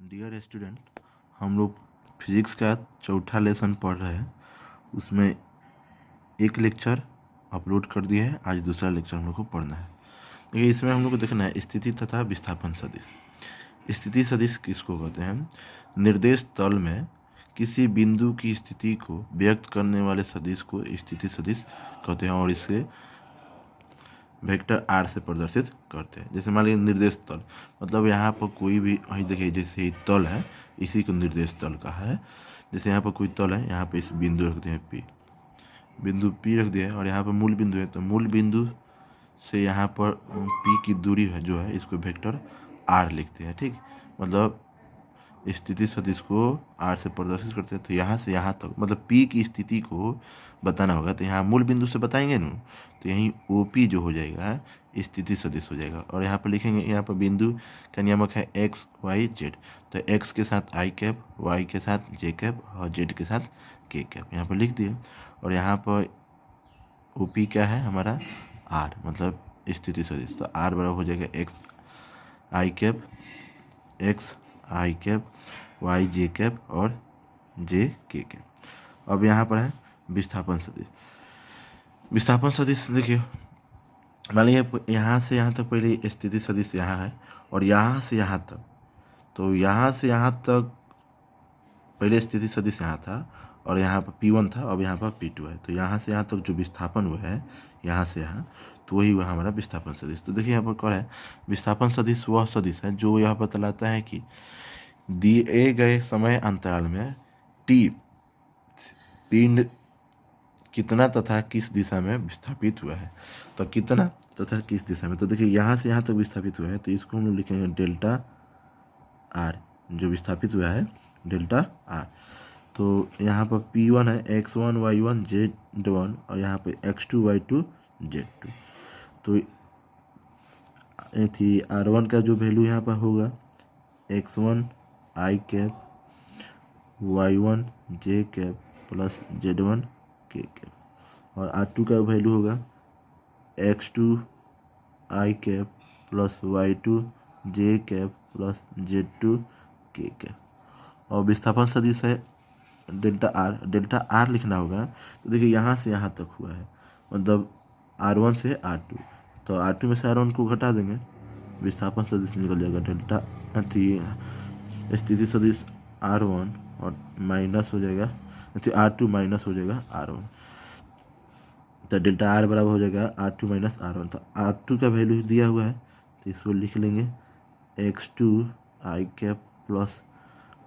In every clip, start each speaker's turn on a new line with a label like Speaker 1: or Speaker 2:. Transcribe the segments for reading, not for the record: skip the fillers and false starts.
Speaker 1: Dear student, हम लोग physics का चौथा लेसन पढ़ रहे हैं। उसमें एक लेक्चर अपलोड कर दिया है, आज दूसरा लेक्चर हम लोग को पढ़ना है। देखिए, इसमें हम लोग को देखना है स्थिति तथा विस्थापन सदिश। स्थिति सदिश किसको कहते हैं? निर्देश तल में किसी बिंदु की स्थिति को व्यक्त करने वाले सदिश को स्थिति सदिश कहते हैं और इसे वेक्टर आर से प्रदर्शित करते हैं। जैसे मान लीजिए निर्देश तल, मतलब यहाँ पर कोई भी, वही देखिए जैसे ही तल है इसी को निर्देश तल का है। जैसे यहाँ पर कोई तल है, यहाँ पे इस बिंदु रख दिए पी, बिंदु पी रख दिया है और यहाँ पर मूल बिंदु है, तो मूल बिंदु से यहाँ पर पी की दूरी है जो है इसको वेक्टर आर लिखते हैं। ठीक, मतलब स्थिति सदिश को आर से प्रदर्शित करते हैं। तो यहाँ से यहाँ तक मतलब पी की स्थिति को बताना होगा, तो यहाँ मूल बिंदु से बताएंगे ना, तो यहीं ओ पी जो हो जाएगा स्थिति सदिश हो जाएगा। और यहाँ पर लिखेंगे, यहाँ पर बिंदु का नियामक है एक्स वाई जेड, तो एक्स के साथ आई कैप, वाई के साथ जे कैप और जेड के साथ के कैप, यहाँ पर लिख दिए। और यहाँ पर ओ पी क्या है हमारा? आर, मतलब स्थिति सदिश। तो आर बराबर हो जाएगा एक्स आई कैप, एक्स आई कैप, वाई जे कैप और जे के कैप। अब यहाँ पर है विस्थापन सदिश। विस्थापन सदिश देखिए, मान लीजिए यहाँ से यहाँ तक पहले स्थिति सदिश यहाँ है और यहाँ से यहाँ तक, तो यहाँ से यहाँ तक पहले स्थिति सदिश यहाँ था और यहाँ पर P1 था, अब यहाँ पर P2 है। तो यहाँ से यहाँ तक जो विस्थापन हुआ है यहाँ से यहाँ, तो वही हुआ हमारा विस्थापन सदिश। तो देखिए यहाँ पर क्या है, विस्थापन सदिश वह सदिश है जो यह बतलाता है कि दिए गए समय अंतराल में टी पिंड कितना तथा किस दिशा में विस्थापित हुआ है। तो कितना तथा किस दिशा में, तो देखिए यहाँ से यहाँ तक विस्थापित हुआ है, तो इसको हम लोग लिखेंगे डेल्टा आर, जो विस्थापित हुआ है डेल्टा आर। तो यहाँ पर P1 है x1 y1 z1 और यहाँ पे x2 y2 z2। तो थी R1 का जो वैल्यू यहाँ पर होगा x1 आई कैप, y1 जे कैप प्लस z1 के कैप, और R2 का वैल्यू होगा x2 आई कैप प्लस y2 जे कैप प्लस z2 के कैप। और विस्थापन सदिश है डेल्टा आर, डेल्टा आर लिखना होगा। तो देखिए यहाँ से यहाँ तक हुआ है, मतलब R1 से R2, तो R2 में से R1 को घटा देंगे, विस्थापन सदिश निकल जाएगा डेल्टा स्थिति सदिश R1 और माइनस हो जाएगा R2 माइनस हो जाएगा R1, तो डेल्टा आर बराबर हो जाएगा R2 माइनस R1। तो R2 का वैल्यू दिया हुआ है, तो इसको लिख लेंगे x2 आई कैप प्लस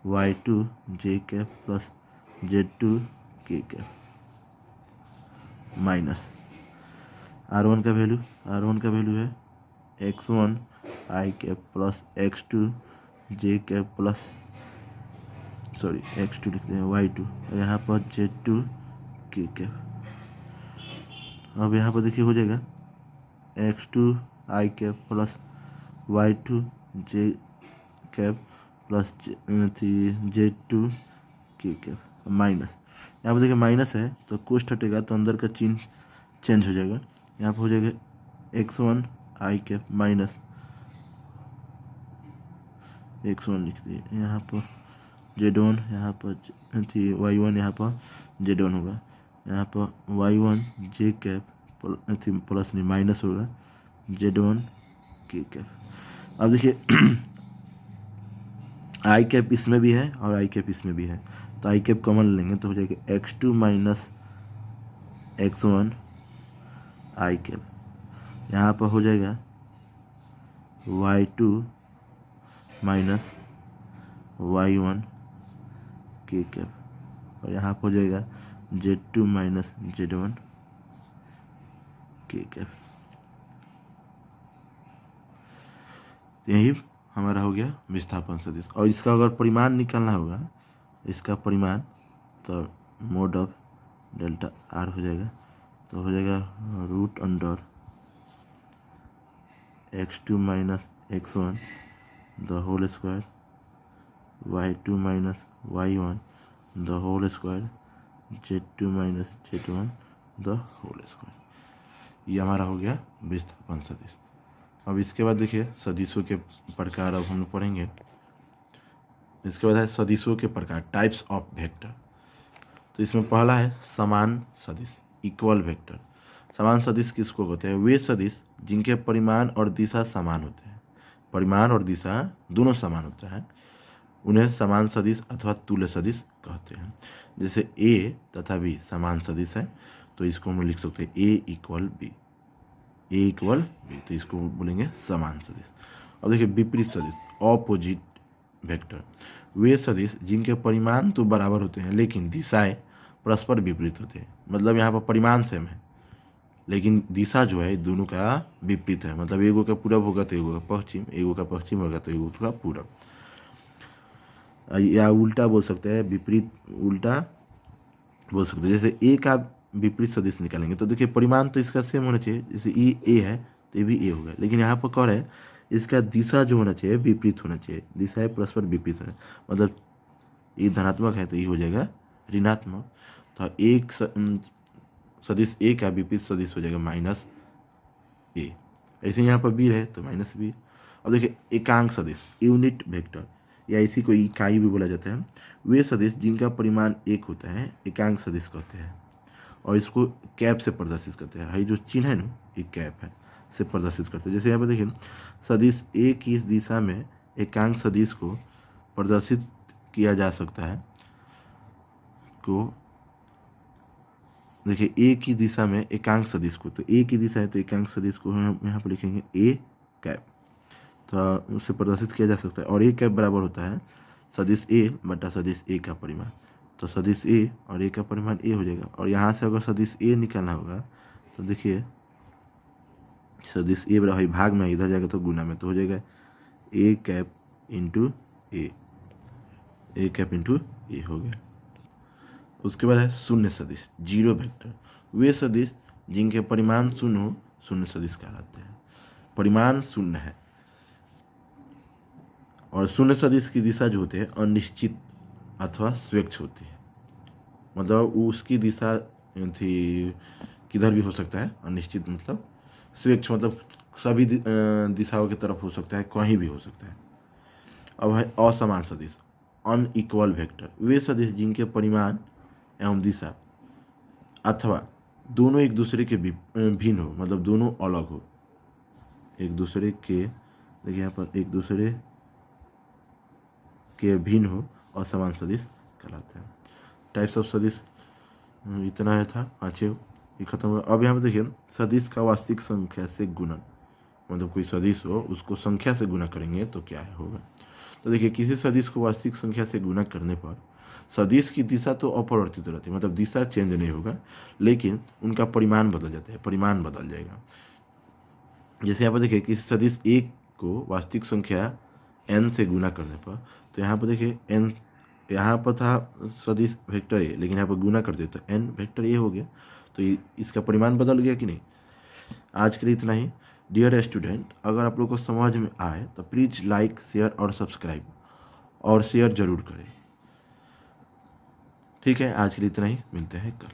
Speaker 1: y2 जे कैप प्लस z2 के कैप माइनस R1 का वैल्यू है x1 आई कैप प्लस x2 जे कैप प्लस x2 लिखते हैं y2, और यहाँ पर z2 के कैप। अब यहाँ पर देखिए हो जाएगा x2 आई कैप प्लस y2 जे कैप प्लस z2 के कैप माइनस। यहाँ पर देखिए माइनस है तो कोष्ठ हटेगा तो अंदर का चिन्ह चेंज हो जाएगा। यहाँ पर हो जाएगा x1 आई कैप माइनस x1 लिख दिए, यहाँ पर z1, यहाँ पर y1, यहाँ पर z1 होगा, यहाँ पर y1 जे कैप प्लस नहीं माइनस होगा z1 के कैप। अब देखिए आई कैप इसमें भी है और आई कैप इसमें भी है, तो आई कैप कॉमन लेंगे तो हो जाएगा x2 माइनस x1 आई कैप, यहाँ पर हो जाएगा y2 माइनस y1 के कैप, और यहाँ पर हो जाएगा z2 माइनस z1 के कैप। यही हमारा हो गया विस्थापन सदिश। और इसका अगर परिमाण निकालना होगा, इसका परिमाण, तो मोड ऑफ डेल्टा आर हो जाएगा, तो हो जाएगा root under x2 minus x1 the whole square, y2 minus y1 the whole square, z2 minus z1 the whole square. ये हमारा हो गया विस्थापन सदिश। अब इसके बाद देखिए सदिशों के प्रकार अब हम लोग पढ़ेंगे। इसके बाद है सदिशों के प्रकार, टाइप्स ऑफ वेक्टर। तो इसमें पहला है समान सदिश, इक्वल वेक्टर। समान सदिश किसको कहते हैं? वे सदिश जिनके परिमाण और दिशा समान होते हैं, परिमाण और दिशा दोनों समान होता है, उन्हें समान सदिश अथवा तुल्य सदिश कहते हैं। जैसे ए तथा बी समान सदिश है, तो इसको हम लिख सकते हैं ए इक्वल बी, ए इक्वल बी, तो इसको बोलेंगे समान सदिश। अब देखिए विपरीत सदिश, ऑपोजिट वेक्टर। वे सदिश जिनके परिमाण तो बराबर होते हैं लेकिन दिशाएं परस्पर विपरीत होते हैं। मतलब यहाँ पर परिमाण सेम है लेकिन दिशा जो है दोनों का विपरीत है। मतलब एगो का पूरब होगा तो एगो का पश्चिम, एगो का पश्चिम होगा तो एगो का पूरब, या उल्टा बोल सकते हैं, विपरीत उल्टा बोल सकते हैं। जैसे ए का विपरीत सदिश निकालेंगे तो देखिए परिमाण तो इसका सेम होना चाहिए, जैसे ई ए है तो ये भी ए होगा, लेकिन यहाँ पर कौन है, इसका दिशा जो होना चाहिए विपरीत होना चाहिए, दिशाएं परस्पर विपरीत है। मतलब ये धनात्मक है तो ये हो जाएगा ऋणात्मक। तो एक सदिश ए का विपरीत सदिश हो जाएगा माइनस ए। ऐसे यहाँ पर बी है तो माइनस बी। अब देखिए एकांक सदिश, यूनिट वेक्टर, या इसी को इकाई भी बोला जाता है। वे सदिश जिनका परिमाण एक होता है एकांक सदिश कहते हैं, और इसको कैप से प्रदर्शित करते हैं। जो चिन्ह है ना, ये कैप है, से प्रदर्शित करते हैं। जैसे यहाँ पर देखिए सदिश ए की इस दिशा में एकांक सदिश को प्रदर्शित किया जा सकता है, को देखिए ए की दिशा में एकांक सदिश को, तो ए की दिशा है तो एकांक सदिश को हम यहाँ पर लिखेंगे ए कैप, तो उससे प्रदर्शित किया जा सकता है। और ए कैप बराबर होता है सदिश ए बटा सदिश ए का परिमाण। तो सदिश ए और ए का परिमाण ए हो जाएगा। और यहाँ से अगर सदिश ए निकालना होगा तो देखिए सदिश ए बराबर भाग में इधर जाएगा तो गुना में, तो हो जाएगा A cap into A, A cap into ए हो गया। उसके बाद है शून्य सदिश, जीरो वेक्टर। वे सदिश जिनके परिमाण शून्य हो शून्य सदिश कहलाते हैं। परिमाण शून्य है और शून्य सदिश की दिशा जो होती है अनिश्चित अथवा स्वेच्छ होती है। मतलब उसकी दिशा थी किधर भी हो सकता है, अनिश्चित मतलब स्वेच्छ मतलब सभी दिशाओं की तरफ हो सकता है, कहीं भी हो सकता है। अब है असमान सदिश, अनइक्वल वेक्टर। वे सदिश जिनके परिमाण एवं दिशा अथवा दोनों एक दूसरे के भिन्न हो, मतलब दोनों अलग हो, एक दूसरे के, देखिए यहाँ पर एक दूसरे के भिन्न हो, असमान सदिश कहलाते हैं। टाइप्स ऑफ सदिश इतना है था, 5 ये खत्म हुआ। अब यहाँ पर देखिए सदिश का वास्तविक संख्या से गुणन, मतलब कोई सदिश हो उसको संख्या से गुणा करेंगे तो क्या होगा। तो देखिए किसी सदिश को वास्तविक संख्या से गुणा करने पर सदिश की दिशा तो अपरिवर्तित रहती है, मतलब दिशा चेंज नहीं होगा, लेकिन उनका परिमाण बदल जाता है, परिमाण बदल जाएगा। जैसे यहाँ पर देखिए किसी सदिश एक को वास्तविक संख्या n से गुणा करने पर, तो यहाँ पर देखिए n, यहाँ पर था सदिश वेक्टर ए, लेकिन यहाँ पर गुणा कर दिया तो n वेक्टर ए हो गया, तो इसका परिमाण बदल गया कि नहीं। आज के लिए इतना ही। डियर स्टूडेंट, अगर आप लोग को समझ में आए तो प्लीज़ लाइक शेयर और सब्सक्राइब, और शेयर जरूर करें। ठीक है, आज के लिए इतना ही, मिलते हैं कल।